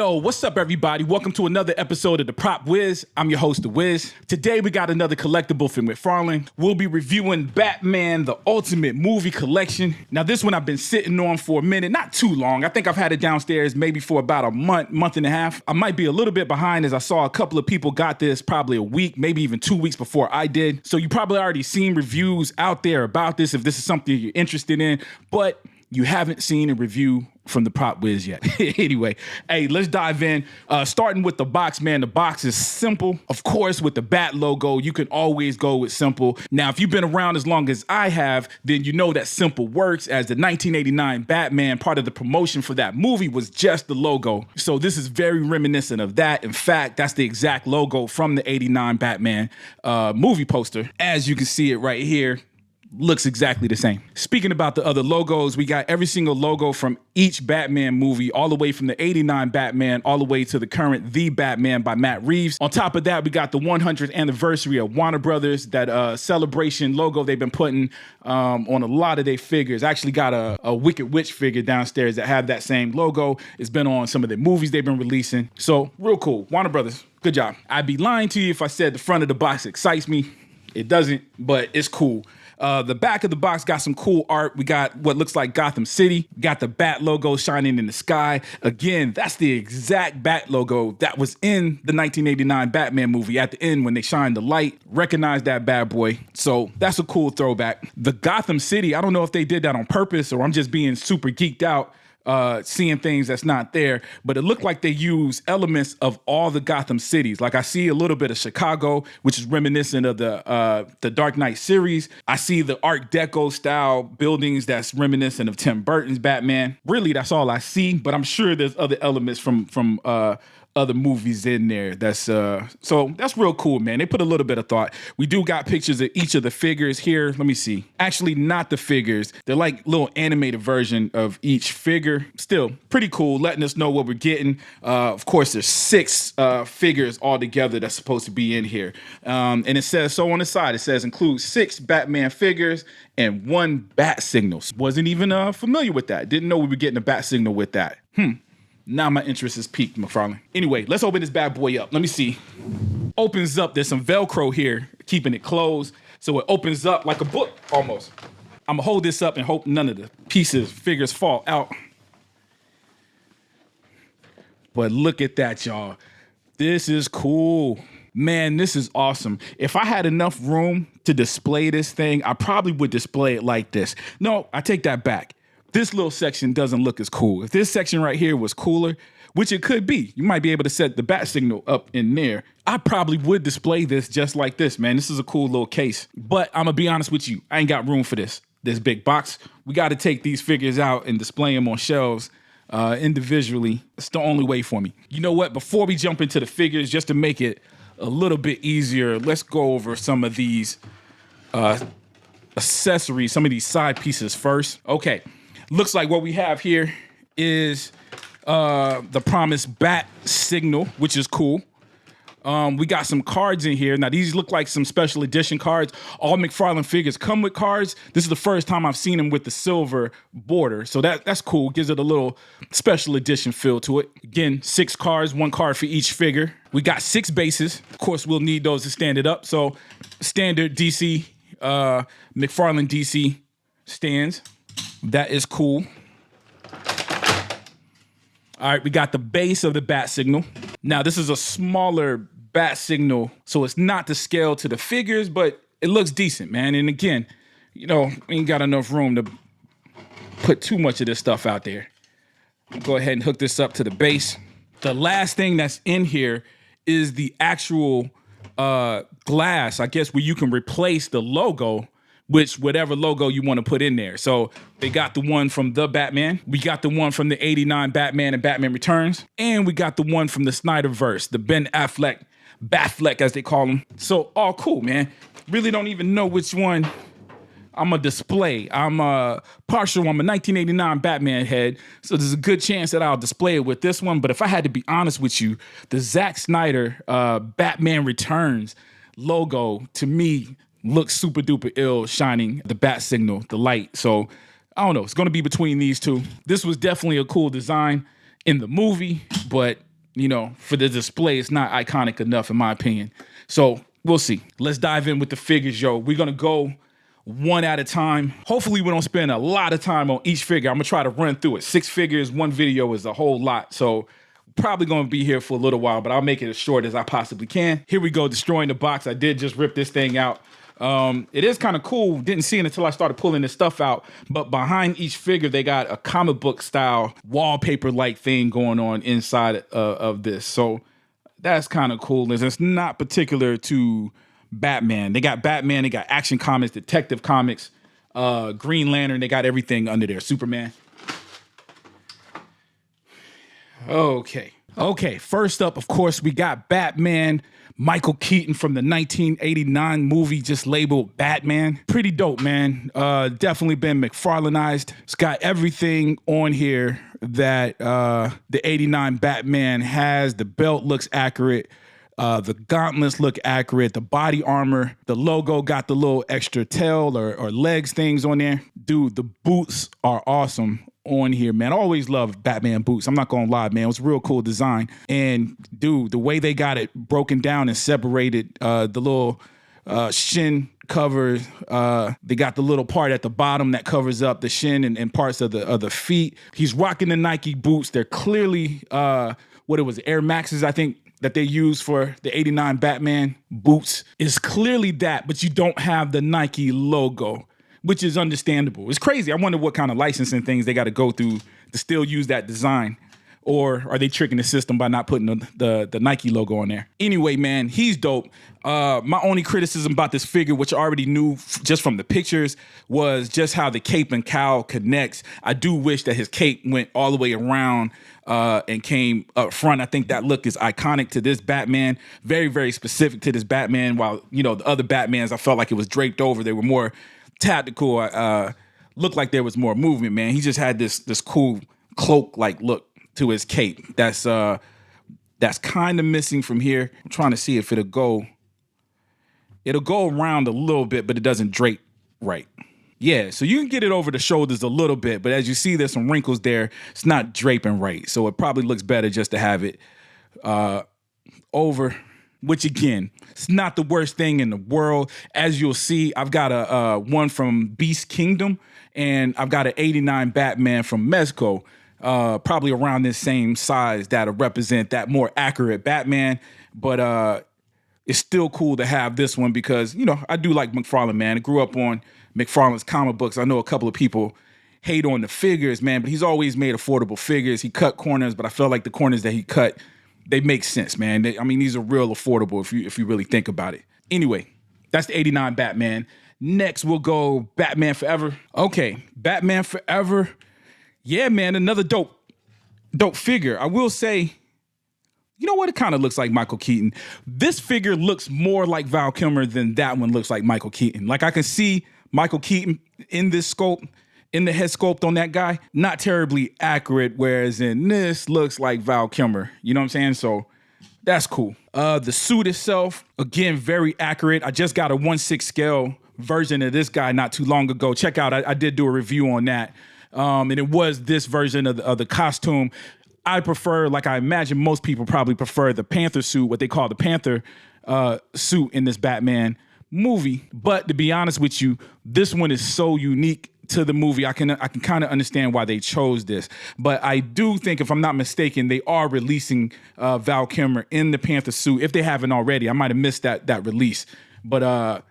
Yo, what's up, everybody? Welcome to another episode of the Prop Wiz. I'm your host, the Wiz. Today, we got another collectible from McFarlane. We'll be reviewing Batman, the Ultimate Movie Collection. Now, this one I've been sitting on for a minute, not too long. I think I've had it downstairs maybe for about a month and a half. I might be a little bit behind as I saw a couple of people got this probably a week, maybe even 2 weeks before I did. So you probably already seen reviews out there about this if this is something you're interested in, but you haven't seen a review from the Prop Wiz yet. Anyway, hey, let's dive in. Starting with the box, man. The box is simple. Of course, with the Bat logo, you can always go with simple. Now, if you've been around as long as I have, then you know that simple works, as the 1989 Batman, part of the promotion for that movie was just the logo. So this is very reminiscent of that. In fact, that's the exact logo from the 89 Batman movie poster. As you can see it right here. Looks exactly the same. Speaking about the other logos, we got every single logo from each Batman movie, all the way from the 89 Batman, all the way to the current The Batman by Matt Reeves. On top of that, we got the 100th anniversary of Warner Brothers, that celebration logo they've been putting on a lot of their figures. I actually got a Wicked Witch figure downstairs that have that same logo. It's been on some of the movies they've been releasing. So real cool. Warner Brothers, good job. I'd be lying to you if I said the front of the box excites me. It doesn't, but it's cool. The back of the box got some cool art. We got what looks like Gotham City. Got the Bat logo shining in the sky. Again, that's the exact Bat logo that was in the 1989 Batman movie at the end when they shined the light. Recognize that bad boy. So that's a cool throwback. The Gotham City, I don't know if they did that on purpose or I'm just being super geeked out seeing things that's not there, but it looked like they use elements of all the Gotham cities. Like I see a little bit of Chicago, which is reminiscent of the Dark Knight series. I see the Art Deco style buildings that's reminiscent of Tim Burton's Batman. Really, that's all I see, but I'm sure there's other elements from other movies in there. That's so that's real cool, man. They put a little bit of thought. We do got pictures of each of the figures here. Let me see. Actually, not the figures. They're like little animated version of each figure. Still pretty cool, letting us know what we're getting. Of course, there's 6 figures altogether that's supposed to be in here. And it says, so on the side, it says include 6 Batman figures and 1 bat signal. Wasn't even familiar with that. Didn't know we were getting a bat signal with that. Now my interest is piqued, McFarlane. Anyway, let's open this bad boy up. Let me see. Opens up. There's some Velcro here, keeping it closed. So it opens up like a book, almost. I'm going to hold this up and hope none of the figures fall out. But look at that, y'all. This is cool. Man, this is awesome. If I had enough room to display this thing, I probably would display it like this. No, I take that back. This little section doesn't look as cool. If this section right here was cooler, which it could be, you might be able to set the bat signal up in there. I probably would display this just like this, man. This is a cool little case. But I'm gonna be honest with you, I ain't got room for this big box. We gotta take these figures out and display them on shelves individually. It's the only way for me. You know what? Before we jump into the figures, just to make it a little bit easier, let's go over some of these accessories, some of these side pieces first. Okay. Looks like what we have here is the promised bat signal, which is cool. We got some cards in here. Now, these look like some special edition cards. All McFarlane figures come with cards. This is the first time I've seen them with the silver border. So that's cool. Gives it a little special edition feel to it. Again, 6 cards, 1 card for each figure. We got 6 bases. Of course, we'll need those to stand it up. So standard DC, McFarlane DC stands. That is cool. All right, we got the base of the bat signal. Now, this is a smaller bat signal, so it's not to scale to the figures, but it looks decent, man. And again, you know, we ain't got enough room to put too much of this stuff out there. Go ahead and hook this up to the base. The last thing that's in here is the actual glass, I guess, where you can replace the logo with whatever logo you want to put in there. So they got the one from The Batman. We got the one from the 89 Batman and Batman Returns. And we got the one from the Snyderverse, the Ben Affleck, Batfleck as they call him. So all cool, man. Really don't even know which one I'm a display. I'm partial. I'm a 1989 Batman head. So there's a good chance that I'll display it with this one. But if I had to be honest with you, the Zack Snyder Batman Returns logo, to me, looks super duper ill shining the bat signal, the light. So I don't know. It's going to be between these two. This was definitely a cool design in the movie, but for the display, it's not iconic enough in my opinion. So we'll see. Let's dive in with the figures, yo. We're gonna go one at a time. Hopefully we don't spend a lot of time on each figure. I'm gonna try to run through it. 6 figures, one video is a whole lot. So probably gonna be here for a little while, but I'll make it as short as I possibly can. Here we go, destroying the box. I did just rip this thing out. It is kind of cool. Didn't see it until I started pulling this stuff out. But behind each figure, they got a comic book style wallpaper-like thing going on inside of this. So that's kind of cool. It's not particular to Batman. They got Batman, they got Action Comics, Detective Comics, Green Lantern. They got everything under there. Superman. Okay. First up, of course, we got Batman. Michael Keaton from the 1989 movie, just labeled Batman. Pretty dope, man. Definitely been McFarlaneized. It's got everything on here that the 89 Batman has. The belt looks accurate. The gauntlets look accurate. The body armor, the logo got the little extra tail or legs things on there. Dude, the boots are awesome on here, man. I always loved Batman boots. I'm not gonna lie, man. It was a real cool design. And dude, the way they got it broken down and separated, the little shin cover, they got the little part at the bottom that covers up the shin and parts of the feet. He's rocking the Nike boots. They're clearly Air Maxes, I think, that they use for the 89 Batman boots. Is clearly that, but you don't have the Nike logo, which is understandable. It's crazy. I wonder what kind of licensing things they got to go through to still use that design. Or are they tricking the system by not putting the Nike logo on there? Anyway, man, he's dope. My only criticism about this figure, which I already knew just from the pictures, was just how the cape and cowl connects. I do wish that his cape went all the way around and came up front. I think that look is iconic to this Batman. Very, very specific to this Batman. While, the other Batmans, I felt like it was draped over. They were more tactical. Looked like there was more movement, man. He just had this cool cloak-like look to his cape. That's kind of missing from here. I'm trying to see if it'll go around a little bit, but it doesn't drape right. Yeah, so you can get it over the shoulders a little bit, but as you see, there's some wrinkles there. It's not draping right, so it probably looks better just to have it over, which again, it's not the worst thing in the world. As you'll see, I've got a one from Beast Kingdom, and I've got an 89 Batman from Mezco. Probably around this same size that'll represent that more accurate Batman, but it's still cool to have this one because, I do like McFarlane, man. I grew up on McFarlane's comic books. I know a couple of people hate on the figures, man, but he's always made affordable figures. He cut corners, but I felt like the corners that he cut, they make sense, man. These are real affordable if you really think about it. Anyway, that's the 89 Batman. Next, we'll go Batman Forever. Okay, Batman Forever. Yeah, man, another dope figure. I will say, you know what? It kind of looks like Michael Keaton. This figure looks more like Val Kilmer than that one looks like Michael Keaton. Like I can see Michael Keaton in this sculpt, in the head sculpt on that guy, not terribly accurate, whereas in this looks like Val Kilmer. You know what I'm saying? So that's cool. The suit itself, again, very accurate. I just got a 1/6 scale version of this guy not too long ago. Check out, I did do a review on that. And it was this version of the costume. I prefer, like I imagine most people probably prefer the Panther suit, what they call the Panther suit in this Batman movie. But to be honest with you, this one is so unique to the movie. I can kind of understand why they chose this. But I do think, if I'm not mistaken, they are releasing Val Kilmer in the Panther suit. If they haven't already, I might have missed that release. But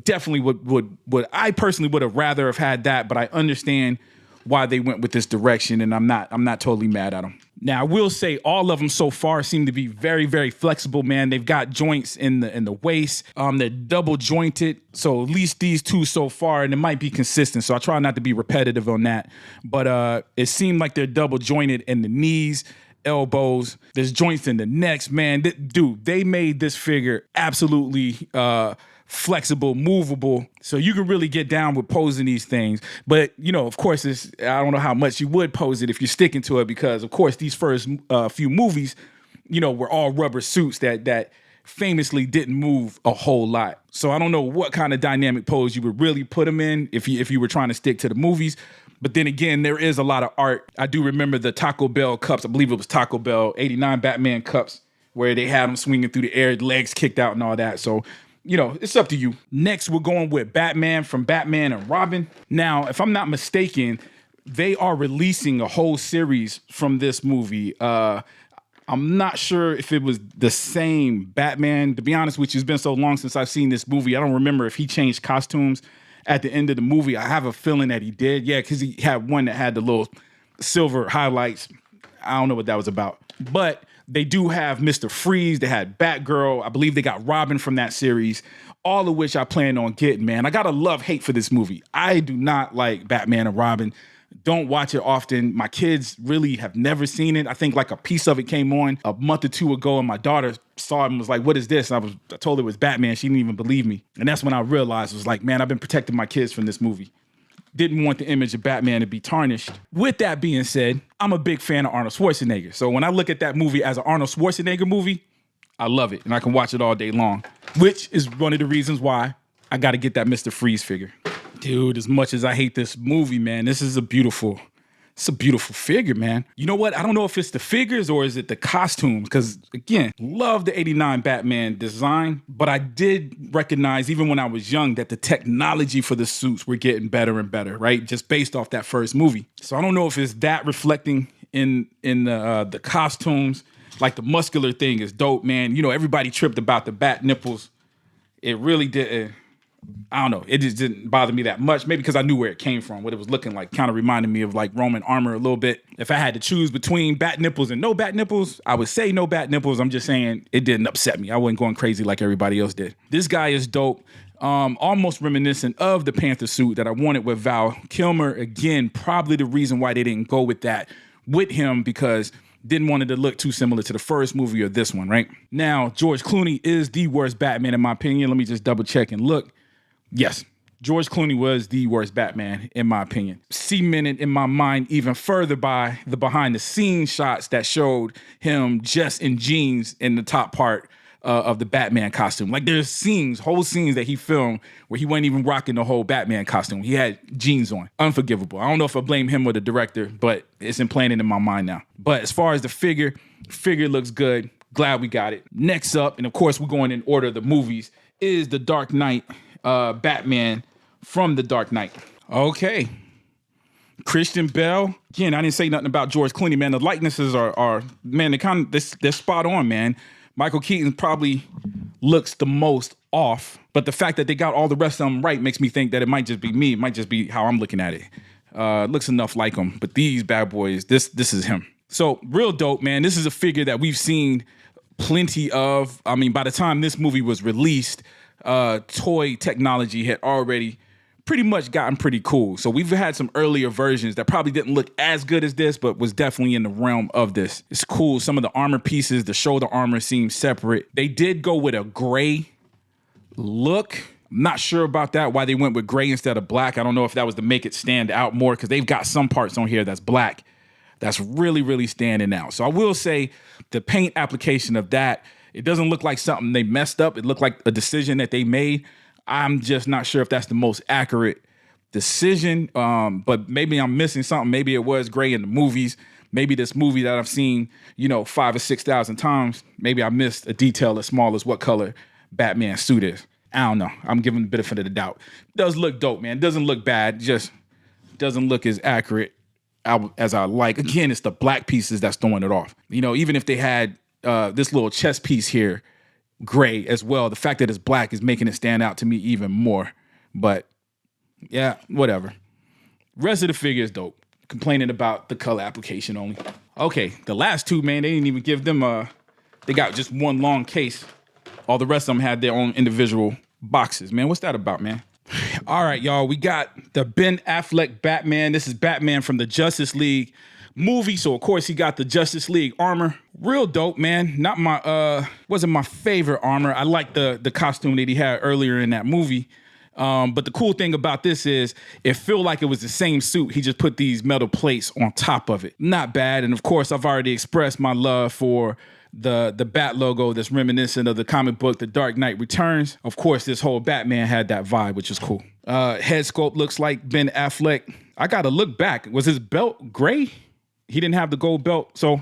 definitely would I personally would have rather have had that. But I understand why they went with this direction, and I'm not totally mad at them. Now, I will say all of them so far seem to be very, very flexible, man. They've got joints in the waist. They're double jointed. So at least these two so far, and it might be consistent. So I try not to be repetitive on that. But it seemed like they're double jointed in the knees, elbows. There's joints in the necks, man. Dude, they made this figure absolutely flexible, movable, so you can really get down with posing these things. But, of course, I don't know how much you would pose it if you're sticking to it, because, of course, these first few movies, were all rubber suits that famously didn't move a whole lot. So I don't know what kind of dynamic pose you would really put him in if you were trying to stick to the movies. But then again, there is a lot of art. I do remember the Taco Bell cups. I believe it was Taco Bell 89 Batman cups where they had him swinging through the air, legs kicked out and all that. So, it's up to you. Next, we're going with Batman from Batman and Robin. Now, if I'm not mistaken, they are releasing a whole series from this movie. I'm not sure if it was the same Batman. To be honest with you, it's been so long since I've seen this movie. I don't remember if he changed costumes at the end of the movie. I have a feeling that he did. Yeah, because he had one that had the little silver highlights. I don't know what that was about. But they do have Mr. Freeze. They had Batgirl. I believe they got Robin from that series, all of which I plan on getting, man. I got a love-hate for this movie. I do not like Batman and Robin. Don't watch it often. My kids really have never seen it. I think like a piece of it came on a month or two ago, and my daughter saw it and was like, "What is this?" And I told her it was Batman. She didn't even believe me. And that's when I realized, it was like, man, I've been protecting my kids from this movie. Didn't want the image of Batman to be tarnished. With that being said, I'm a big fan of Arnold Schwarzenegger. So when I look at that movie as an Arnold Schwarzenegger movie, I love it. And I can watch it all day long, which is one of the reasons why I got to get that Mr. Freeze figure. Dude, as much as I hate this movie, man, it's a beautiful figure, man. You know what? I don't know if it's the figures or is it the costumes, because again, love the 89 Batman design, but I did recognize even when I was young that the technology for the suits were getting better and better, right? Just based off that first movie. So I don't know if it's that reflecting in the costumes. Like the muscular thing is dope, man. Everybody tripped about the bat nipples. It really didn't. I don't know. It just didn't bother me that much. Maybe because I knew where it came from, what it was looking like. Kind of reminded me of like Roman armor a little bit. If I had to choose between bat nipples and no bat nipples, I would say no bat nipples. I'm just saying it didn't upset me. I wasn't going crazy like everybody else did. This guy is dope. Almost reminiscent of the Panther suit that I wanted with Val Kilmer. Again, probably the reason why they didn't go with that with him, because didn't want it to look too similar to the first movie or this one, right? Now, George Clooney is the worst Batman in my opinion. Let me just double check and look. Yes, George Clooney was the worst Batman, in my opinion. Cemented in my mind even further by the behind-the-scenes shots that showed him just in jeans in the top part of the Batman costume. Like there's whole scenes that he filmed where he wasn't even rocking the whole Batman costume. He had jeans on. Unforgivable. I don't know if I blame him or the director, but it's implanted in my mind now. But as far as the figure looks good. Glad we got it. Next up, and of course we're going in order of the movies, is The Dark Knight. Batman from The Dark Knight. Okay. Christian Bale. Again, I didn't say nothing about George Clooney, man. The likenesses are man, they're spot on, man. Michael Keaton probably looks the most off, but the fact that they got all the rest of them right makes me think that it might just be me. It might just be how I'm looking at it. Looks enough like him, but these bad boys, this is him. So real dope, man. This is a figure that we've seen plenty of. I mean, by the time this movie was released, toy technology had already pretty much gotten pretty cool. So we've had some earlier versions that probably didn't look as good as this, but was definitely in the realm of this. It's cool. Some of the armor pieces, the shoulder armor seems separate. They did go with a gray look. I'm not sure about that, why they went with gray instead of black. I don't know if that was to make it stand out more, because they've got some parts on here that's black that's really, really standing out. So I will say the paint application of that, it doesn't look like something they messed up. It looked like a decision that they made. I'm just not sure if that's the most accurate decision, but maybe I'm missing something. Maybe it was gray in the movies. Maybe this movie that I've seen, 5,000 or 6,000 times, maybe I missed a detail as small as what color Batman's suit is. I don't know. I'm giving the benefit of the doubt. It does look dope, man. It doesn't look bad. Just doesn't look as accurate as I like. Again, it's the black pieces that's throwing it off. Even if they had this little chest piece here gray as well, the fact that it's black is making it stand out to me even more. But yeah, whatever. Rest of the figure is dope. Complaining about the color application only. Okay, the last two, man, they didn't even give them they got just one long case. All the rest of them had their own individual boxes. Man, what's that about, man? All right, y'all, we got the Ben Affleck Batman. This is Batman from the Justice League movie, so of course he got the Justice League armor. Real dope, man. Not my wasn't my favorite armor. I like the costume that he had earlier in that movie. But the cool thing about this is it felt like it was the same suit. He just put these metal plates on top of it. Not bad. And of course, I've already expressed my love for the bat logo that's reminiscent of the comic book The Dark Knight Returns. Of course, this whole Batman had that vibe, which is cool. Head sculpt looks like Ben Affleck. I gotta look back. Was his belt gray? He didn't have the gold belt. So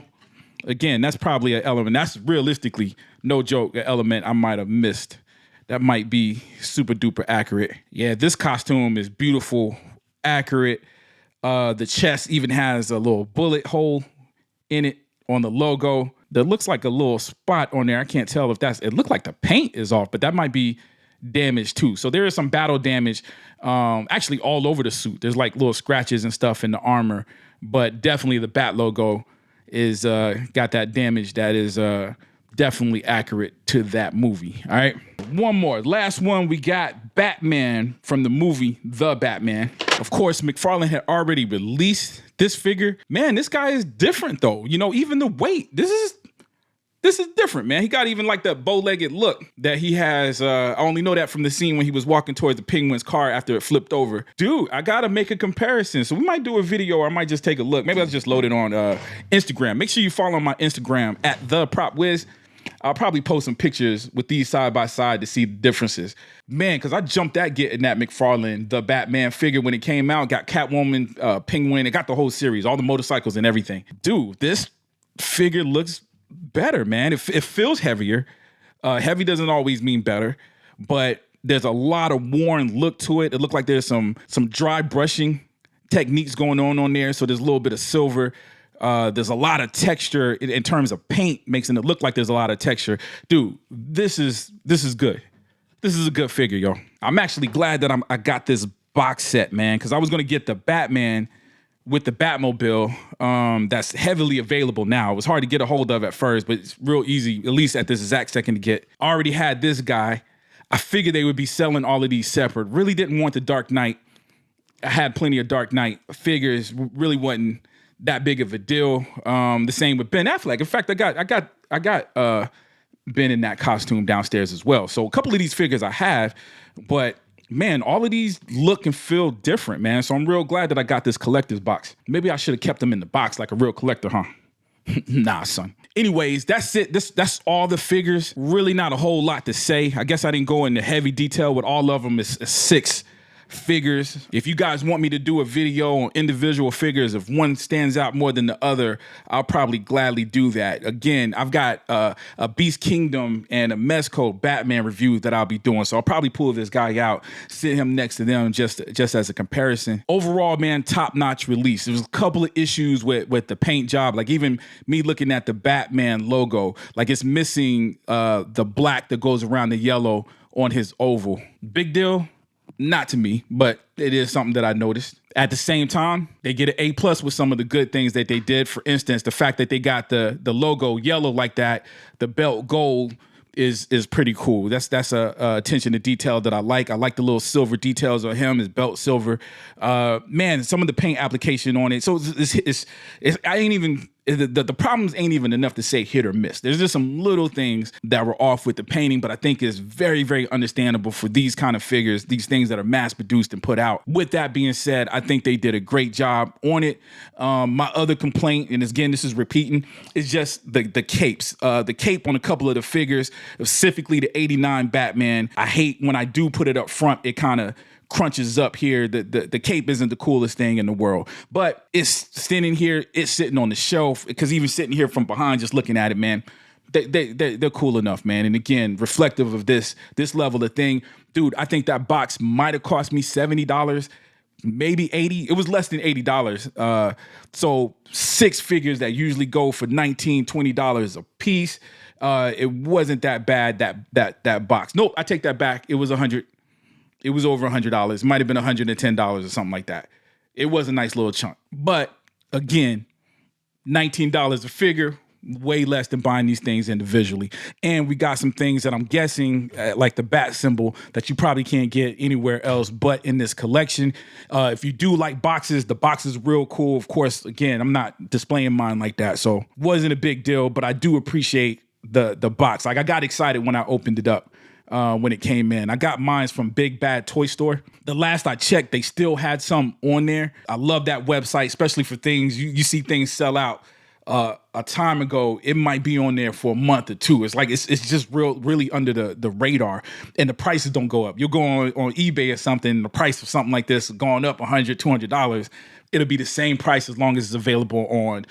again, that's probably an element. That's realistically, no joke, an element I might have missed. That might be super duper accurate. Yeah, this costume is beautiful, accurate. The chest even has a little bullet hole in it on the logo. That looks like a little spot on there. I can't tell if it looked like the paint is off, but that might be damage too. So there is some battle damage actually all over the suit. There's like little scratches and stuff in the armor, but definitely the bat logo is got that damage that is definitely accurate to that movie. All right. One more. Last one, we got Batman from the movie The Batman. Of course, McFarlane had already released this figure. Man, this guy is different though. You know, even the weight. This is different, man. He got even like that bow-legged look that he has. I only know that from the scene when he was walking towards the Penguin's car after it flipped over. Dude, I gotta make a comparison. So we might do a video or I might just take a look. Maybe I'll just load it on Instagram. Make sure you follow my Instagram at the Prop Wiz. I'll probably post some pictures with these side by side to see the differences. Man, because I jumped at getting that McFarlane, the Batman figure when it came out. Got Catwoman, Penguin. It got the whole series, all the motorcycles and everything. Dude, this figure looks better, man. It feels heavier. Heavy doesn't always mean better, but there's a lot of worn look to it. It looked like there's some dry brushing techniques going on there. So there's a little bit of silver. There's a lot of texture in terms of paint, making it look like there's a lot of texture. Dude, this is good. This is a good figure, yo. I'm actually glad that I got this box set, man, because I was gonna get the Batman with the Batmobile. That's heavily available now. It was hard to get a hold of at first, but it's real easy, at least at this exact second, to get. I already had this guy. I figured they would be selling all of these separate. Really didn't want the Dark Knight. I had plenty of Dark Knight figures. Really wasn't that big of a deal. The same with Ben Affleck. In fact, I got Ben in that costume downstairs as well. So a couple of these figures I have, but man, all of these look and feel different, man. So I'm real glad that I got this collector's box. Maybe I should have kept them in the box like a real collector, huh? Nah, son. Anyways, that's it. That's all the figures. Really not a whole lot to say. I guess I didn't go into heavy detail with all of them. It's 6 figures. If you guys want me to do a video on individual figures, if one stands out more than the other, I'll probably gladly do that. Again, I've got a Beast Kingdom and a Mezco Batman review that I'll be doing, so I'll probably pull this guy out, sit him next to them just as a comparison. Overall, man, top-notch release. There was a couple of issues with the paint job, like even me looking at the Batman logo, like it's missing the black that goes around the yellow on his oval. Big deal? Not to me, but it is something that I noticed. At the same time, they get an A+ with some of the good things that they did. For instance, the fact that they got the logo yellow like that, the belt gold, is pretty cool. That's a attention to detail that I like. I like the little silver details on him, his belt silver. Man, some of the paint application on it. So I ain't even. The problems ain't even enough to say hit or miss. There's just some little things that were off with the painting, but I think it's very, very understandable for these kind of figures, these things that are mass produced and put out. With that being said, I think they did a great job on it. My other complaint, and again, this is repeating, is just the capes. The cape on a couple of the figures, specifically the 89 Batman. I hate when I do put it up front, it kind of crunches up here. The cape isn't the coolest thing in the world, but it's standing here, it's sitting on the shelf, because even sitting here from behind just looking at it, man, they're cool enough, man. And again, reflective of this level of thing, dude, I think that box might have cost me $70, maybe $80. It was less than $80. So 6 figures that usually go for $19, $20 a piece. It wasn't that bad, that box. Nope, I take that back. It was $100. It was over $100. It might have been $110 or something like that. It was a nice little chunk. But again, $19 a figure, way less than buying these things individually. And we got some things that I'm guessing, like the bat symbol, that you probably can't get anywhere else but in this collection. If you do like boxes, the box is real cool. Of course, again, I'm not displaying mine like that, so wasn't a big deal, but I do appreciate the box. Like, I got excited when I opened it up. When it came in. I got mine from Big Bad Toy Store. The last I checked, they still had some on there. I love that website, especially for things, you see things sell out a time ago, it might be on there for a month or two. It's like it's just really under the radar, and the prices don't go up. You'll go on eBay or something, the price of something like this going up $100, $200. It'll be the same price as long as it's available on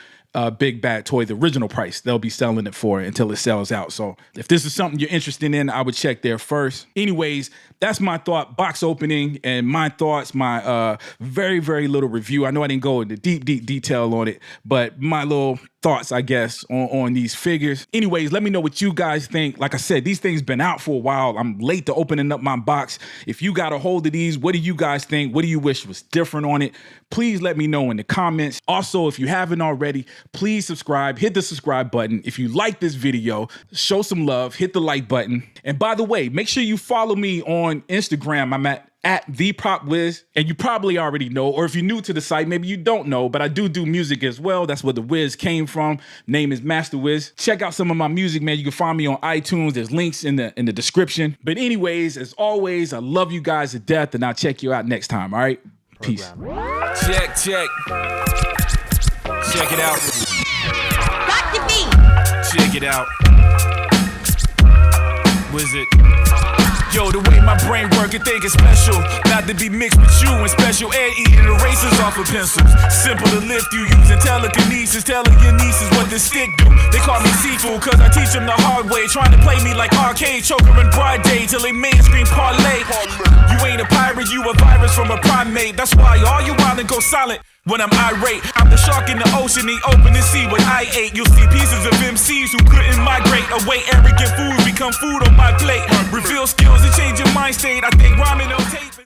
Big Bad Toy, the original price. They'll be selling it for until it sells out. So if this is something you're interested in, I would check there first. Anyways, that's my thought box opening and my thoughts, my very, very little review. I know I didn't go into deep detail on it, but my little thoughts, I guess, on these figures. Anyways, let me know what you guys think. Like I said, these things been out for a while. I'm late to opening up my box. If you got a hold of these, what do you guys think? What do you wish was different on it? Please let me know in the comments. Also, if you haven't already, please subscribe. Hit the subscribe button. If you like this video, show some love. Hit the like button. And by the way, make sure you follow me on Instagram. I'm at the Prop Wiz, and you probably already know, or if you're new to the site, maybe you don't know, but I do music as well. That's where the Wiz came from. Name is Master Wiz. Check out some of my music, man. You can find me on iTunes. There's links in the description. But anyways, as always, I love you guys to death, and I'll check you out next time. All right, peace. Check it out. Got to be. Check it out. Wizard. Yo, the way my brain work, I think it's special not to be mixed with you and special ed eating erasers off of pencils. Simple to lift you using telekinesis, telling your nieces what this stick do. They call me seafood cause I teach them the hard way, trying to play me like arcade, choker in broad day till they mainstream parlay. You ain't a pirate, you a virus from a primate. That's why all you wild and go silent when I'm irate. I'm the shark in the ocean, the open to see what I ate. You'll see pieces of MCs who couldn't migrate away. Arrogant fools become food on my plate. Reveal skills and change your mind state. I think rhyming on tape.